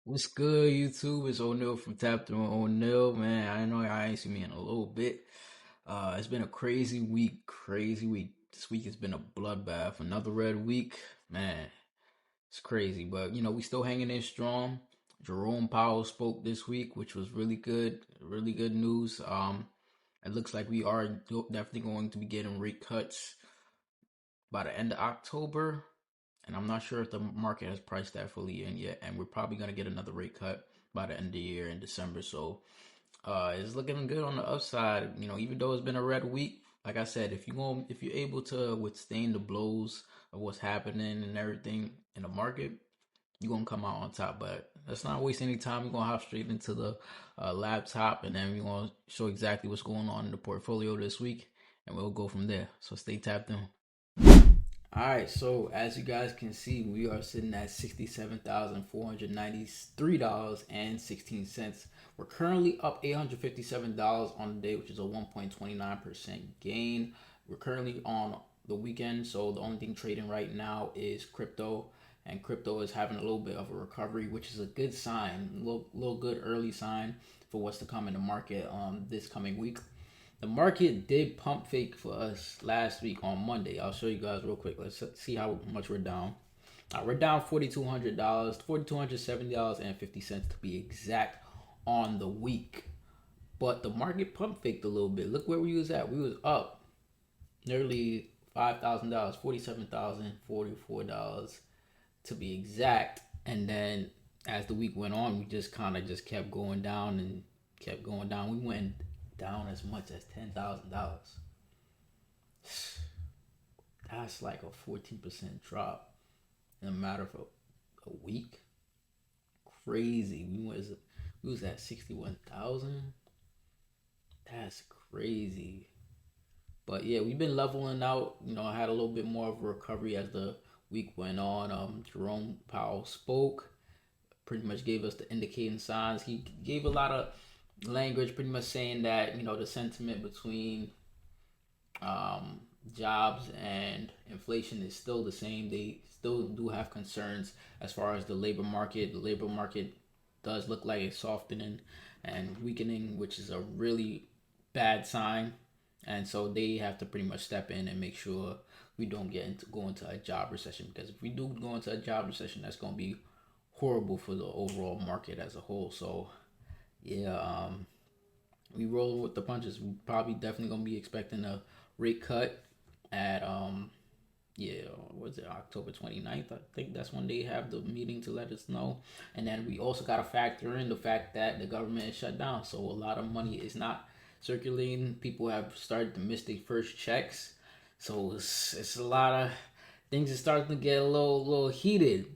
What's good, YouTube? It's O'Neal from Tap Through O'Neal, man. I know I ain't seen me in a little bit. It's been a crazy week, crazy week. This week has been a bloodbath. Another red week, man. It's crazy, but we still hanging in strong. Jerome Powell spoke this week, which was really good news. It looks like we are definitely going to be getting rate cuts by the end of October. And I'm not sure if the market has priced that fully in yet. And we're probably going to get another rate cut by the end of the year in December. So it's looking good on the upside. Even though it's been a red week, like I said, if you're able to withstand the blows of what's happening and everything in the market, you're gonna come out on top. But let's not waste any time. We're gonna hop straight into the laptop, and then we're gonna show exactly what's going on in the portfolio this week, and we'll go from there. So stay tapped in. All right, so as you guys can see, we are sitting at $67,493.16. We're currently up $857 on the day, which is a 1.29% gain. We're currently on the weekend, so the only thing trading right now is crypto, and crypto is having a little bit of a recovery, which is a good sign, little good early sign for what's to come in the market this coming week. The market did pump fake for us last week on Monday. I'll show you guys real quick. Let's see how much we're down. We're down $4,200, $4,270.50 to be exact on the week. But the market pump faked a little bit. Look where we was at. We was up nearly $5,000, $47,044 to be exact. And then as the week went on, we just kind of just kept going down and kept going down. We went down as much as $10,000. That's like a 14% drop in a matter of a week. Crazy. We was at 61,000. That's crazy. But yeah, we've been leveling out. I had a little bit more of a recovery as the week went on. Jerome Powell spoke, pretty much gave us the indicating signs. He gave a lot of language pretty much saying that the sentiment between jobs and inflation is still the same. They still do have concerns as far as the labor market. The labor market does look like it's softening and weakening, which is a really bad sign. And so they have to pretty much step in and make sure we don't go into a job recession, because if we do go into a job recession, that's going to be horrible for the overall market as a whole. So yeah, we roll with the punches. We probably definitely gonna be expecting a rate cut at yeah, what's it, October 29th? I think that's when they have the meeting to let us know. And then we also got to factor in the fact that the government is shut down, so a lot of money is not circulating. People have started to miss their first checks, so it's a lot of things are starting to get a little heated.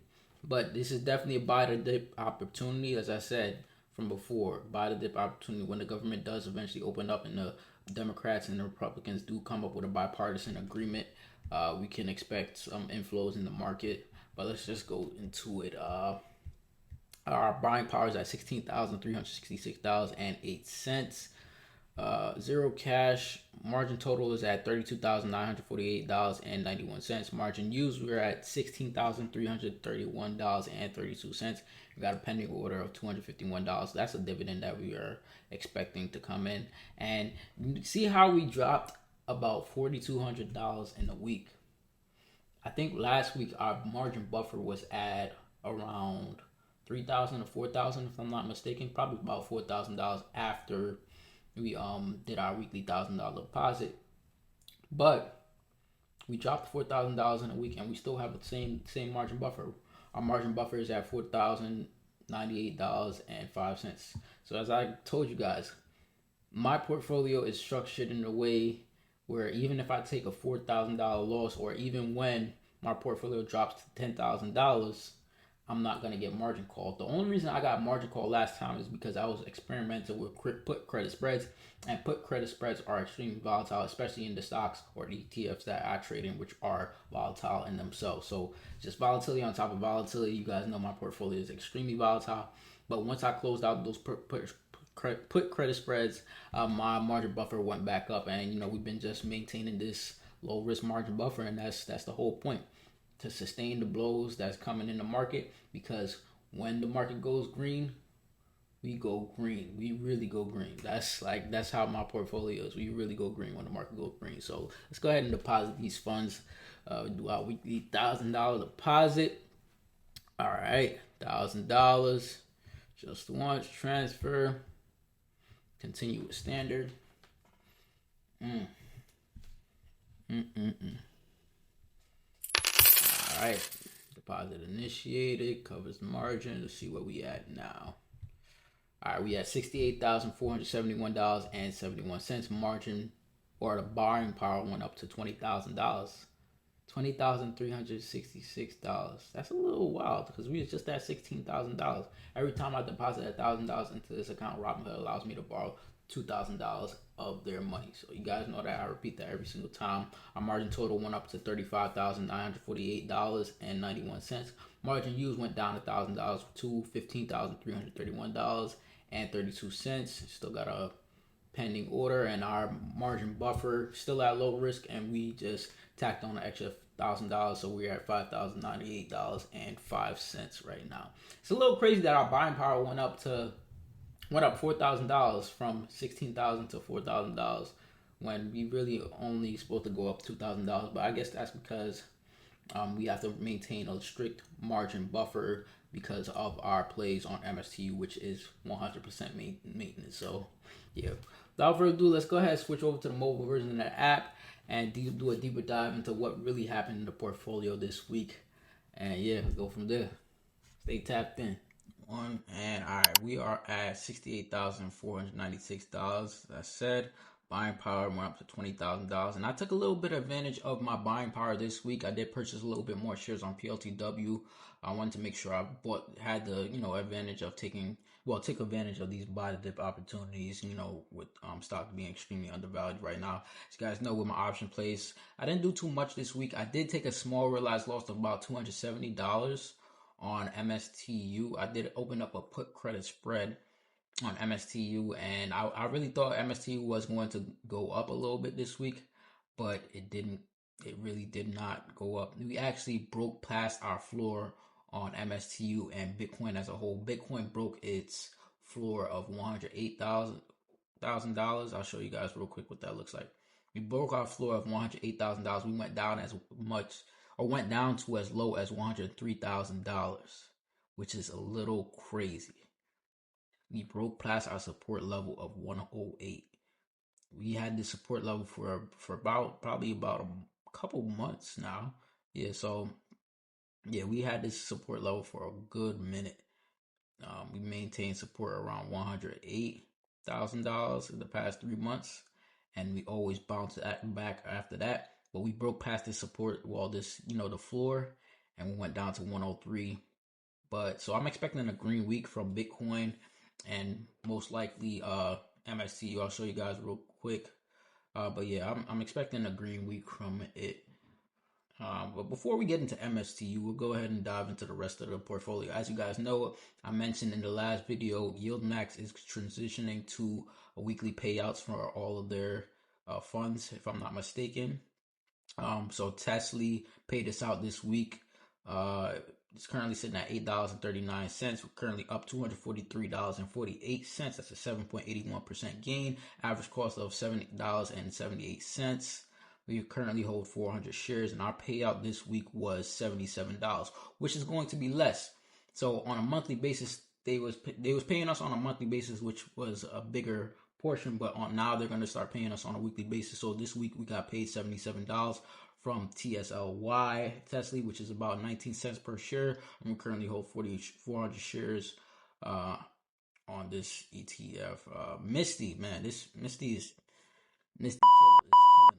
But this is definitely a buy the dip opportunity, as I said from before. Buy the dip opportunity when the government does eventually open up and the Democrats and the Republicans do come up with a bipartisan agreement. We can expect some inflows in the market. But let's just go into it. Our buying power is at $16,366.08. Zero cash. Margin total is at $32,948.91. Margin used, we're at $16,331.32. We got a pending order of $251. That's a dividend that we are expecting to come in. And see how we dropped about $4,200 in a week. I think last week our margin buffer was at around 3,000 to 4,000, if I'm not mistaken. Probably about $4,000 after we did our weekly $1,000 deposit. But we dropped $4,000 in a week, and we still have the same margin buffer. Our margin buffer is at $4,098.05. So as I told you guys, my portfolio is structured in a way where even if I take a $4,000 loss, or even when my portfolio drops to $10,000, I'm not going to get margin called. The only reason I got margin call last time is because I was experimenting with put credit spreads, and put credit spreads are extremely volatile, especially in the stocks or the ETFs that I trade in, which are volatile in themselves. So just volatility on top of volatility. You guys know my portfolio is extremely volatile. But once I closed out those put credit spreads, my margin buffer went back up, and we've been just maintaining this low risk margin buffer, and that's the whole point, to sustain the blows that's coming in the market, because when the market goes green, we go green. We really go green. That's how my portfolio is. We really go green when the market goes green. So let's go ahead and deposit these funds. Do our weekly $1,000 deposit. All right, $1,000. Just once transfer. Continue with standard. Mm. Mm-mm-mm. All right, deposit initiated. Covers the margin. Let's see where we at now. All right, we at $68,471.71. Margin or the borrowing power went up to $20,000. $20,366. That's a little wild because we was just at $16,000. Every time I deposit $1,000 into this account, Robinhood allows me to borrow $2,000 of their money. So you guys know that I repeat that every single time. Our margin total went up to $35,948.91. Margin used went down $1,000 to $15,331.32. Still got a pending order, and our margin buffer still at low risk, and we just tacked on an extra $1,000, so we're at $5,098.05 right now. It's a little crazy that our buying power went up $4,000 from $16,000 to $4,000 when we really only supposed to go up $2,000. But I guess that's because we have to maintain a strict margin buffer because of our plays on MSTU, which is 100% maintenance. So yeah, without further ado, let's go ahead and switch over to the mobile version of the app and do a deeper dive into what really happened in the portfolio this week. And yeah, go from there. Stay tapped in. And all right, we are at $68,496. That said, buying power went up to $20,000, and I took a little bit of advantage of my buying power this week. I did purchase a little bit more shares on PLTW. I wanted to make sure I had the advantage of take advantage of these buy the dip opportunities. With stock being extremely undervalued right now. As you guys know, with my option plays, I didn't do too much this week. I did take a small realized loss of about $270 on MSTU. I did open up a put credit spread on MSTU, and I really thought MSTU was going to go up a little bit this week, but it didn't. It really did not go up. We actually broke past our floor on MSTU and Bitcoin as a whole. Bitcoin broke its floor of $108,000. I'll show you guys real quick what that looks like. We broke our floor of $108,000. We went down went down to as low as $103,000, which is a little crazy. We broke past our support level of 108. We had this support level for probably about a couple months now. Yeah, so yeah, we had this support level for a good minute. We maintained support around $108,000 in the past 3 months, and we always bounced back after that. But we broke past this support, the floor, and we went down to 103. But so I'm expecting a green week from Bitcoin and most likely MSTU. I'll show you guys real quick. But yeah, I'm expecting a green week from it. But before we get into MSTU, we'll go ahead and dive into the rest of the portfolio. As you guys know, I mentioned in the last video, YieldMax is transitioning to weekly payouts for all of their funds, if I'm not mistaken. So Tesla paid us out this week. It's currently sitting at $8.39. We're currently up $243.48. That's a 7.81% gain. Average cost of $70.78. We currently hold 400 shares, and our payout this week was $77, which is going to be less. So on a monthly basis, they was paying us on a monthly basis, which was a bigger portion, but now they're going to start paying us on a weekly basis. So this week we got paid $77 from TSLY, Tesla, which is about 19 cents per share. And we currently hold 400 shares on this ETF. MSTY, man, this MSTY is killing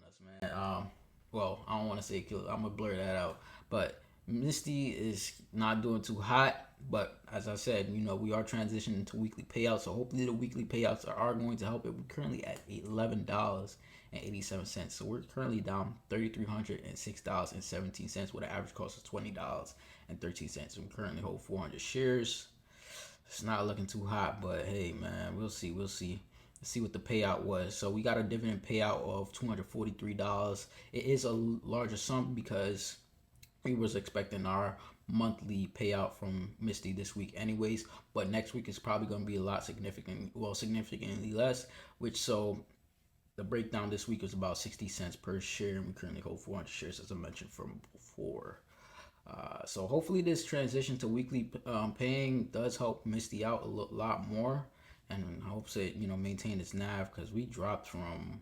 us, man. Well, I don't want to say kill. I'm gonna blur that out. But MSTY is not doing too hot. But as I said, we are transitioning to weekly payouts. So hopefully the weekly payouts are going to help it. We're currently at $11.87. So we're currently down $3,306.17 with an average cost of $20.13. We currently hold 400 shares. It's not looking too hot, but hey, man, we'll see. Let's see what the payout was. So we got a dividend payout of $243. It is a larger sum because we was expecting our monthly payout from MSTY this week anyways, but next week is probably going to be a lot significantly less, which so the breakdown this week is about 60 cents per share, and we currently hold 400 shares, as I mentioned from before. So hopefully this transition to weekly paying does help MSTY out a lot more, and hopes it maintain its NAV, because we dropped from,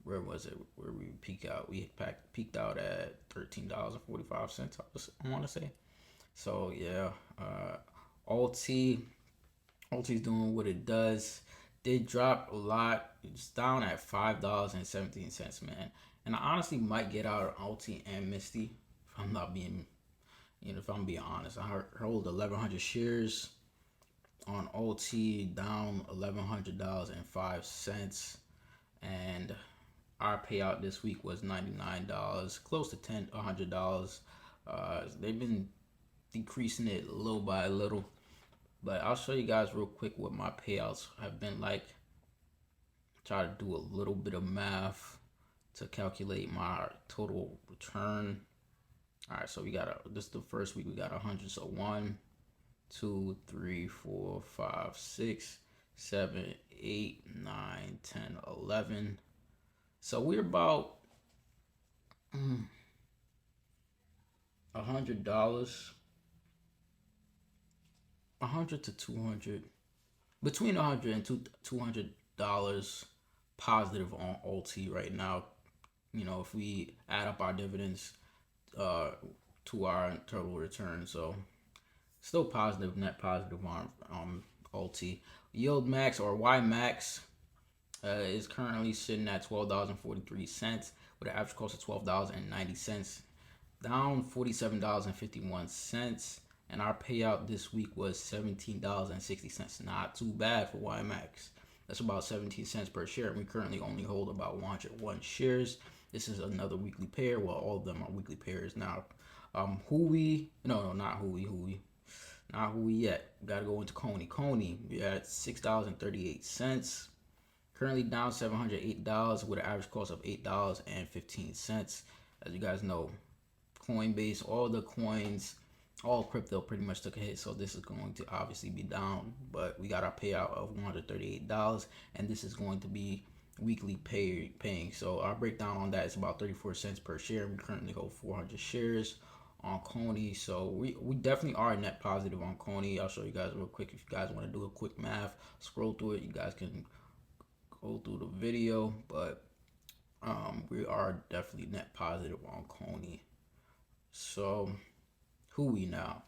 where was it? Where we peak out? We peaked out at $13.45. I want to say. So yeah, ULTY is doing what it does. Did drop a lot. It's down at $5.17, man. And I honestly might get out of ULTY and MSTY if I'm not being, if I'm being honest. I hold 1,100 shares on ULTY, down $1,100.05, and our payout this week was $99, close to $100. They've been decreasing it little by little, but I'll show you guys real quick what my payouts have been like. Try to do a little bit of math to calculate my total return. All right, so this is the first week. We got 100. So 1, 2, 3, 4, 5, 6, 7, 8, 9, 10, 11. So we're about $100, 100 to 200, between 100 and $200 positive on ULTY right now. If we add up our dividends to our total return, so still positive, net positive on ULTY. Yield max, or Y max, is currently sitting at $12.43 with an average cost of $12.90, down $47.51. And our payout this week was $17.60. Not too bad for Y max. That's about 17 cents per share. We currently only hold about 101 shares. This is another weekly pair. Well, all of them are weekly pairs now. Huey, no, not Huey. Not Huey yet. Gotta go into Coney. We're at $6.38. Currently down $708 with an average cost of $8.15. As you guys know, Coinbase, all the coins, all crypto pretty much took a hit, so this is going to obviously be down. But we got our payout of $138, and this is going to be weekly paying. So our breakdown on that is about 34 cents per share. We currently hold 400 shares on Coney, so we definitely are net positive on Coney. I'll show you guys real quick. If you guys want to do a quick math, scroll through it, you guys can go through the video, but we are definitely net positive on Coney. So Huey now.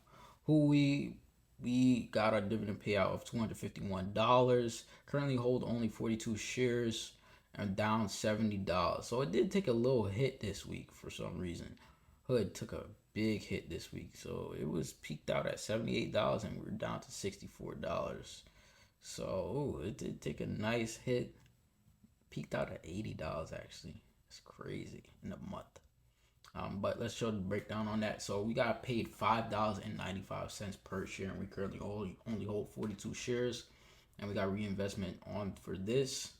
Huey, we got our dividend payout of $251. Currently hold only 42 shares and down $70. So it did take a little hit this week for some reason. Hood took a big hit this week. So it was peaked out at $78 and we're down to $64. So it did take a nice hit. Peaked out at $80 actually. It's crazy in a month. But let's show the breakdown on that. So we got paid $5.95 per share, and we currently only hold 42 shares, and we got reinvestment on for this.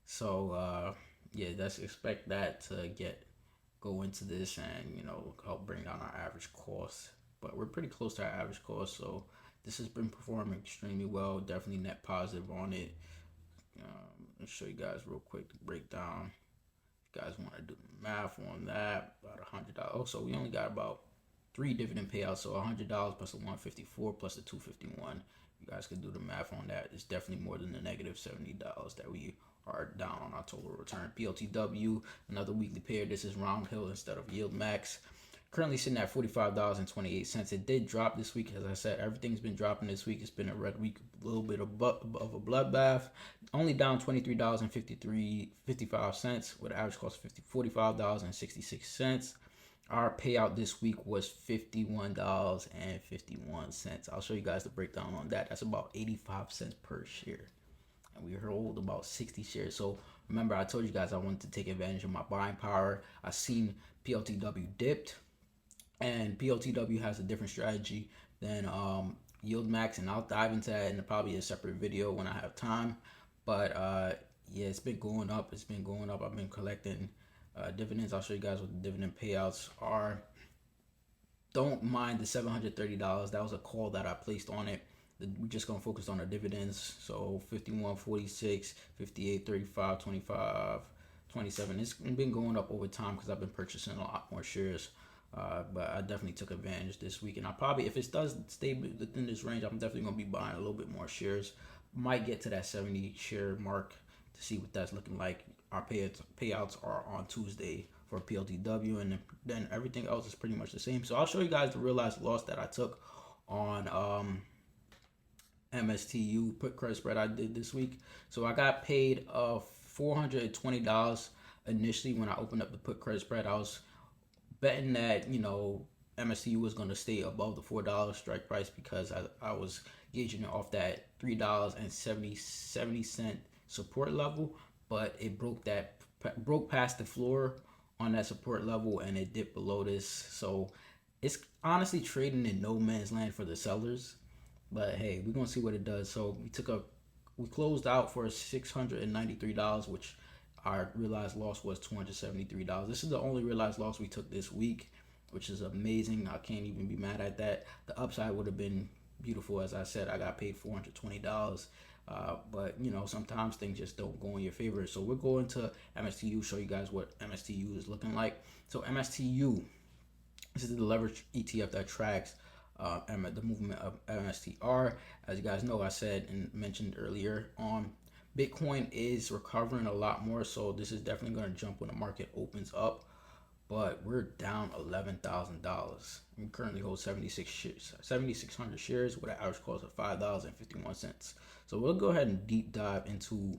So yeah, let's expect that to go into this and help bring down our average cost. But we're pretty close to our average cost, so this has been performing extremely well. Definitely net positive on it. Let's show you guys real quick the breakdown. You guys want to do the math on that, about $100. Oh, so we only got about 3 dividend payouts, so $100 plus the 154 plus the 251. You guys can do the math on that. It's definitely more than the negative $70 that we are down on our total return. PLTW, another weekly pair. This is round hill instead of yield max. Currently sitting at $45.28. It did drop this week. As I said, everything's been dropping this week. It's been a red week, a little bit of a bloodbath. Only down $23.55 with an average cost of $45.66. Our payout this week was $51.51. I'll show you guys the breakdown on that. That's about 85 cents per share. And we hold about 60 shares. So remember, I told you guys I wanted to take advantage of my buying power. I seen PLTW dipped. And PLTW has a different strategy than Yield Max, and I'll dive into that in probably a separate video when I have time. But yeah, it's been going up. I've been collecting dividends. I'll show you guys what the dividend payouts are. don't mind the $730. That was a call that I placed on it. We're just gonna focus on the dividends. So 51, 46, 58, 35, 25, 27. It's been going up over time because I've been purchasing a lot more shares. But I definitely took advantage this week, and I probably, if it does stay within this range, I'm definitely gonna be buying a little bit more shares. Might get to that 70 share mark to see what that's looking like. Our payouts are on Tuesday for PLTW, and then everything else is pretty much the same. So I'll show you guys the realized loss that I took on MSTU put credit spread I did this week. So I got paid $420 initially when I opened up the put credit spread. I was betting that, MSTU was going to stay above the $4 strike price because I was gauging it off that $3.70 support level, but it broke past the floor on that support level, and it dipped below this. So it's honestly trading in no man's land for the sellers. But hey, we're gonna see what it does. So we closed out for $693, which our realized loss was $273. This is the only realized loss we took this week, which is amazing. I can't even be mad at that. The upside would have been beautiful. As I said, I got paid $420. But sometimes things just don't go in your favor. So we're going to MSTU, show you guys what MSTU is looking like. So MSTU, this is the leverage ETF that tracks the movement of MSTR. As you guys know, I said and mentioned earlier, Bitcoin is recovering a lot more, so this is definitely going to jump when the market opens up. But we're down $11,000. We currently hold 7,600 shares with an average cost of $5.51. So we'll go ahead and deep dive into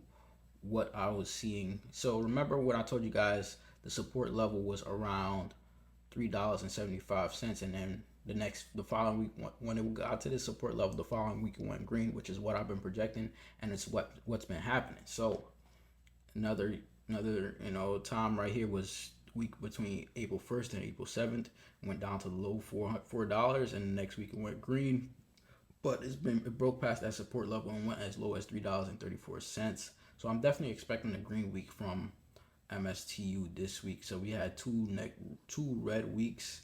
what I was seeing. So remember what I told you guys, the support level was around $3.75, and then the following week, when it got to this support level, the following week it went green, which is what I've been projecting, and it's what's been happening. So another time right here was week between April 1st and April 7th, went down to the low $4, and the next week it went green, but it broke past that support level and went as low as $3.34. So I'm definitely expecting a green week from MSTU this week. So we had two red weeks,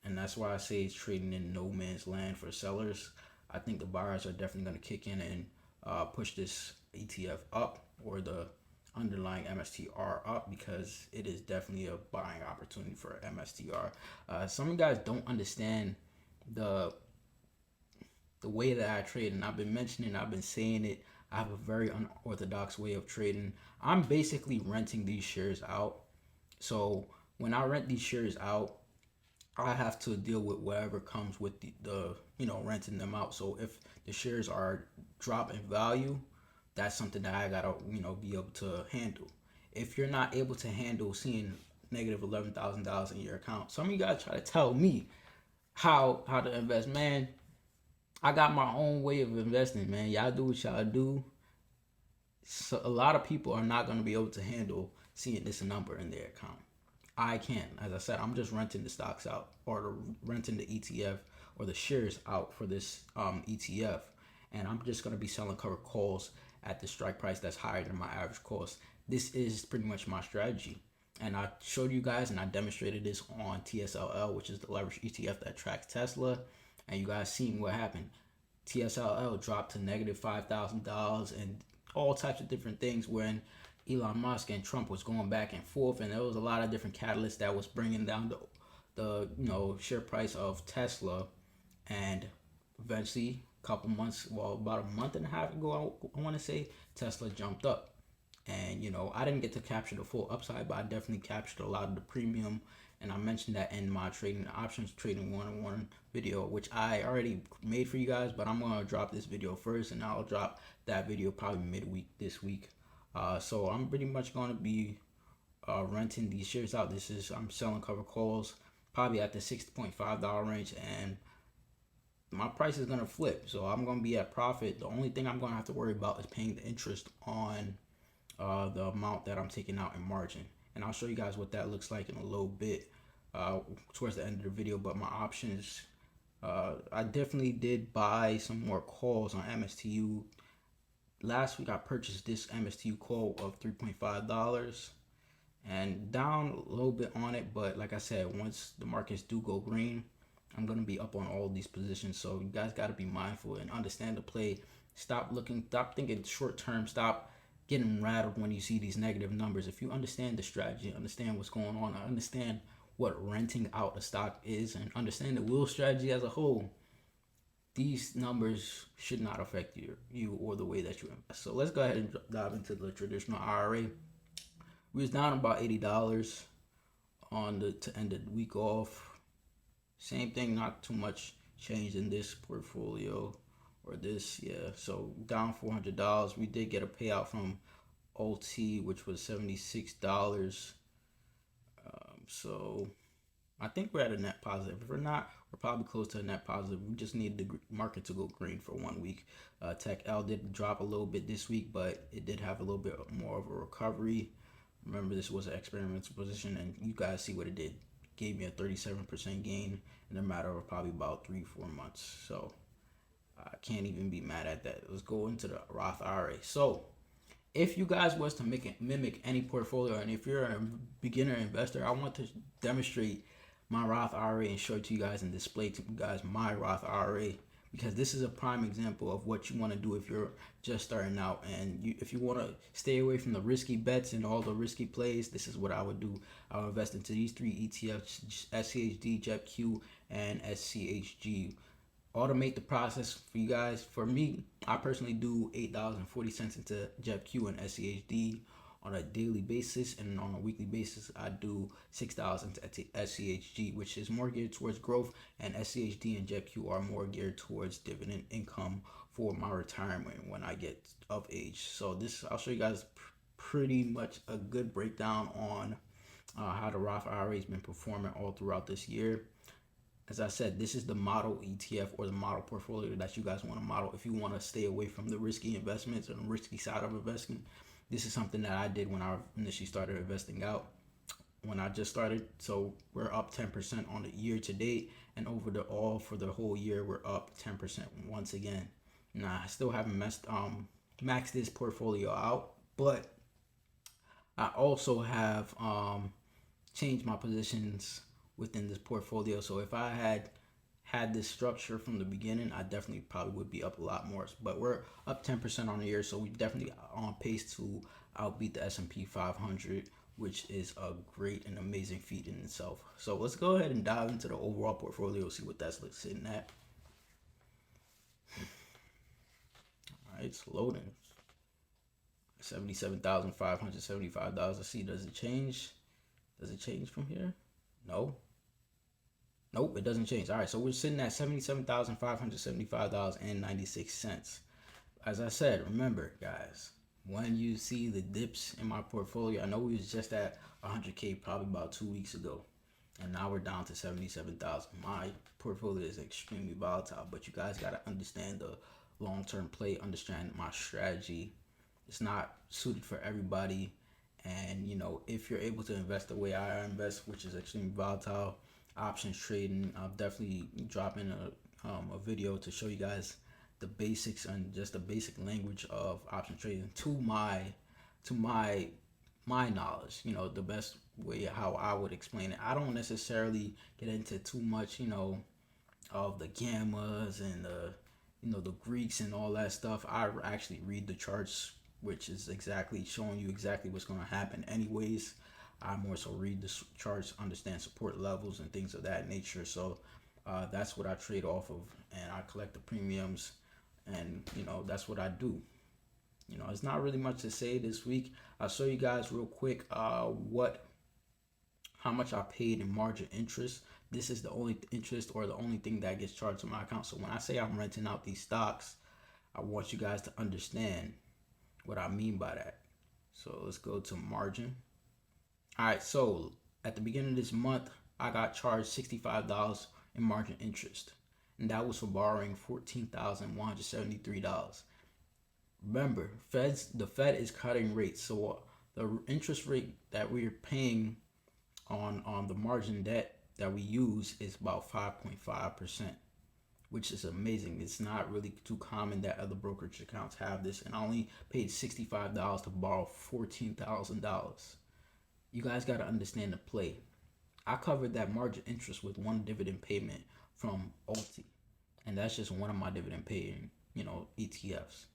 and that's why I say it's trading in no man's land for sellers. I think the buyers are definitely going to kick in and push this ETF up, or the underlying MSTR up, because it is definitely a buying opportunity for MSTR. Some of you guys don't understand the way that I trade, and I've been saying it. I have a very unorthodox way of trading. I'm basically renting these shares out. So when I rent these shares out, I have to deal with whatever comes with the renting them out. So if the shares are drop in value, that's something that I gotta be able to handle. If you're not able to handle seeing negative $11,000 in your account, some of you guys try to tell me how to invest. Man, I got my own way of investing, man. Y'all do what y'all do. So a lot of people are not going to be able to handle seeing this number in their account. I can. As I said, I'm just renting the stocks out, or renting the ETF or the shares out for this ETF, and I'm just going to be selling covered calls at the strike price that's higher than my average cost. This is pretty much my strategy, and I showed you guys and I demonstrated this on TSLL, which is the leverage ETF that tracks Tesla, and you guys seen what happened. TSLL dropped to negative $5,000 and all types of different things when Elon Musk and Trump was going back and forth, and there was a lot of different catalysts that was bringing down the share price of Tesla. And eventually, about a month and a half ago, I want to say, Tesla jumped up. And I didn't get to capture the full upside, but I definitely captured a lot of the premium. And I mentioned that in my trading options trading 101 video, which I already made for you guys, but I'm gonna drop this video first, and I'll drop that video probably midweek this week. So I'm pretty much gonna be renting these shares out. I'm selling cover calls probably at the $6.5 range, and my price is gonna flip. So I'm gonna be at profit. The only thing I'm gonna have to worry about is paying the interest on the amount that I'm taking out in margin. And I'll show you guys what that looks like in a little bit towards the end of the video. But my options, I definitely did buy some more calls on MSTU. Last week I purchased this MSTU call of $3.5 and down a little bit on it, but like I said, once the markets do go green, I'm gonna be up on all these positions. So you guys gotta be mindful and understand the play. Stop thinking short term. Stop getting rattled when you see these negative numbers. If you understand the strategy, understand what's going on, understand what renting out a stock is, and understand the wheel strategy as a whole, these numbers should not affect you or the way that you invest. So let's go ahead and dive into the traditional IRA. We was down about $80 on the to end the week off. Same thing, not too much change in this portfolio or this, yeah. So down $400. We did get a payout from ULTY, which was $76. So I think we're at a net positive. If we're not, we're probably close to a net positive. We just need the market to go green for 1 week. Tech L did drop a little bit this week, but it did have a little bit more of a recovery. Remember, this was an experimental position, and you guys see what it did. It gave me a 37% gain in a matter of probably about 3-4 months. So I can't even be mad at that. Let's go into the Roth IRA. So if you guys was to mimic any portfolio, and if you're a beginner investor, I want to demonstrate my Roth IRA and show it to you guys and display to you guys my Roth IRA, because this is a prime example of what you want to do if you're just starting out, and if you want to stay away from the risky bets and all the risky plays. This is what I would do. I would invest into these 3 ETFs: SCHD, JEPQ, and SCHG. Automate the process for you guys. For me, I personally do $8.40 into JEPQ and SCHD on a daily basis, and on a weekly basis I do $6 into SCHG, which is more geared towards growth, and SCHD and JEPQ are more geared towards dividend income for my retirement when I get of age. So this, I'll show you guys pretty much a good breakdown on how the Roth IRA has been performing all throughout this year. As I said, this is the model ETF or the model portfolio that you guys want to model if you want to stay away from the risky investments and the risky side of investing. This is something that I did when I initially started investing out, when I just started. So we're up 10% on the year to date, and for the whole year we're up 10% once again. Now I still haven't maxed this portfolio out, but I also have changed my positions within this portfolio. So if I had this structure from the beginning, I definitely probably would be up a lot more. But we're up 10% on the year, so we definitely on pace to outbeat the S&P 500, which is a great and amazing feat in itself. So let's go ahead and dive into the overall portfolio, see what that's sitting at. All right, it's loading. $77,575. Let's see, does it change? Does it change from here? No. Nope, it doesn't change. All right, so we're sitting at $77,575.96. As I said, remember, guys, when you see the dips in my portfolio, I know we was just at 100K probably about 2 weeks ago, and now we're down to 77,000. My portfolio is extremely volatile, but you guys got to understand the long-term play, understand my strategy. It's not suited for everybody, and if you're able to invest the way I invest, which is extremely volatile, options trading, I'll definitely drop in a video to show you guys the basics and just the basic language of option trading to my knowledge. The best way how I would explain it. I don't necessarily get into too much of the gammas and the Greeks and all that stuff. I actually read the charts, which is exactly showing you exactly what's going to happen anyways. I more so read the charts, understand support levels and things of that nature. So that's what I trade off of, and I collect the premiums, and that's what I do. It's not really much to say this week. I'll show you guys real quick how much I paid in margin interest. This is the only interest or the only thing that gets charged to my account. So when I say I'm renting out these stocks, I want you guys to understand what I mean by that. So let's go to margin. All right, so at the beginning of this month, I got charged $65 in margin interest, and that was for borrowing $14,173. Remember, the Fed is cutting rates, so the interest rate that we're paying on the margin debt that we use is about 5.5%, which is amazing. It's not really too common that other brokerage accounts have this, and I only paid $65 to borrow $14,000. You guys got to understand the play. I covered that margin interest with one dividend payment from ULTY, and that's just one of my dividend paying, ETFs.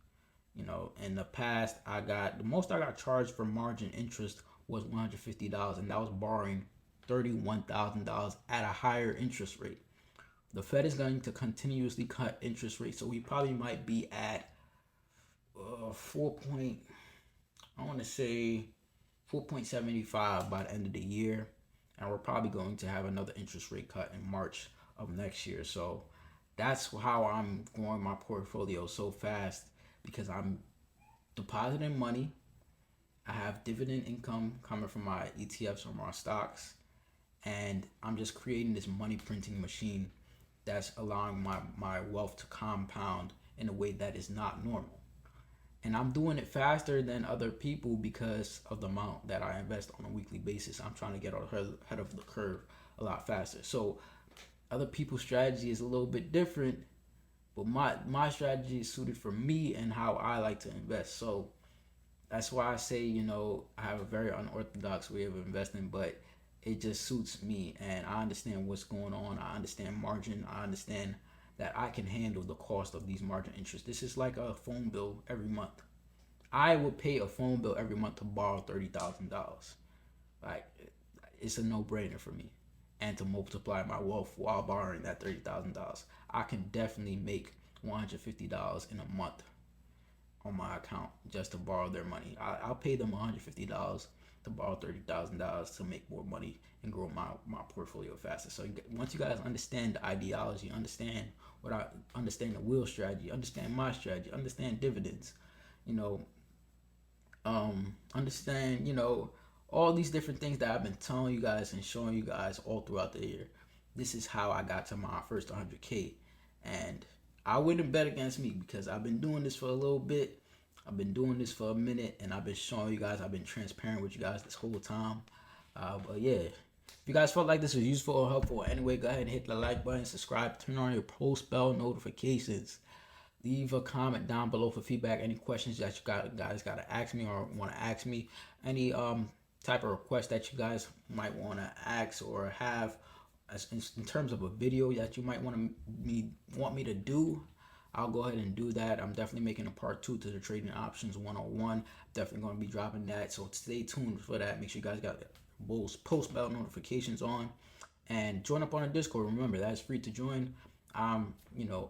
In the past, the most I got charged for margin interest was $150, and that was borrowing $31,000 at a higher interest rate. The Fed is going to continuously cut interest rates, so we probably might be at 4.75 by the end of the year, and we're probably going to have another interest rate cut in March of next year. So that's how I'm growing my portfolio so fast, because I'm depositing money. I have dividend income coming from my ETFs or my stocks, and I'm just creating this money printing machine that's allowing my wealth to compound in a way that is not normal. And I'm doing it faster than other people because of the amount that I invest on a weekly basis. I'm trying to get ahead of the curve a lot faster. So other people's strategy is a little bit different, but my strategy is suited for me and how I like to invest. So that's why I say, I have a very unorthodox way of investing, but it just suits me, and I understand what's going on. I understand margin. I understand that I can handle the cost of these margin interests. This is like a phone bill every month. I would pay a phone bill every month to borrow $30,000. Like, it's a no-brainer for me. And to multiply my wealth while borrowing that $30,000, I can definitely make $150 in a month on my account just to borrow their money. I'll pay them $150 to borrow $30,000 to make more money and grow my portfolio faster. So once you guys understand the ideology, understand the wheel strategy, understand my strategy, understand dividends, understand, all these different things that I've been telling you guys and showing you guys all throughout the year. This is how I got to my first 100K. And I wouldn't bet against me, because I've been doing this for a little bit. I've been doing this for a minute, and I've been showing you guys. I've been transparent with you guys this whole time. But yeah, if you guys felt like this was useful or helpful anyway, go ahead and hit the like button, subscribe, turn on your post bell notifications. Leave a comment down below for feedback. Any questions that you guys got to ask me or want to ask me. Any type of request that you guys might want to ask or have in terms of a video that you might want me to do, I'll go ahead and do that. I'm definitely making a part 2 to the trading options 101. Definitely going to be dropping that, so stay tuned for that. Make sure you guys got those post bell notifications on, and join up on the Discord. Remember, that's free to join. I'm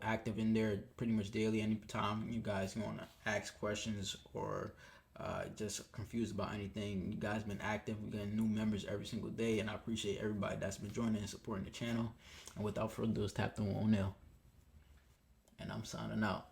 active in there pretty much daily. Anytime you guys want to ask questions or just confused about anything, you guys been active. We're getting new members every single day, and I appreciate everybody that's been joining and supporting the channel. And without further ado, tap the one nail, and I'm signing out.